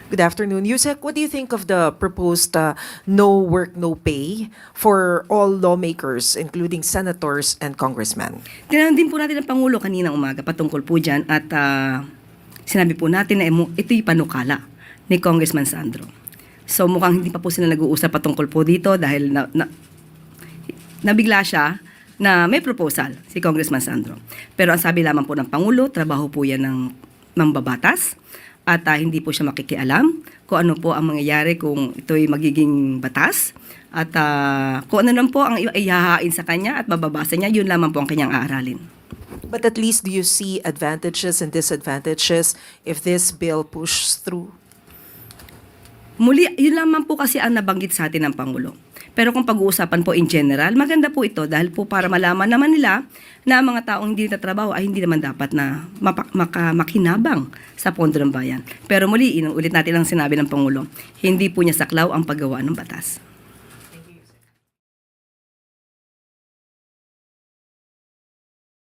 Good afternoon. Yusek, what do you think of the proposed no work, no pay for all lawmakers, including senators and congressmen? Tinanong din po natin ang Pangulo kaninang umaga patungkol po dyan at sinabi po natin na ito'y panukala ni Congressman Sandro. So mukhang hindi pa po sila nag-uusap patungkol po dito dahil nabigla siya na may proposal si Congressman Sandro. Pero ang sabi lamang po ng Pangulo, trabaho po yan ng mambabatas at hindi po siya makikialam kung ano po ang mangyayari kung ito'y magiging batas. At kung ano lang po ang ihahain sa kanya at bababasa niya, yun lamang po ang kanyang aaralin. But at least do you see advantages and disadvantages if this bill pushes through? Muli, yun lamang po kasi ang nabanggit sa atin ng Pangulo. Pero kung pag-uusapan po in general, maganda po ito dahil po para malaman naman nila na ang mga taong hindi nagtatrabaho ay hindi naman dapat na makinabang sa pondo ng bayan. Pero muli, inuulit natin ang sinabi ng Pangulo, hindi po niya saklaw ang paggawa ng batas.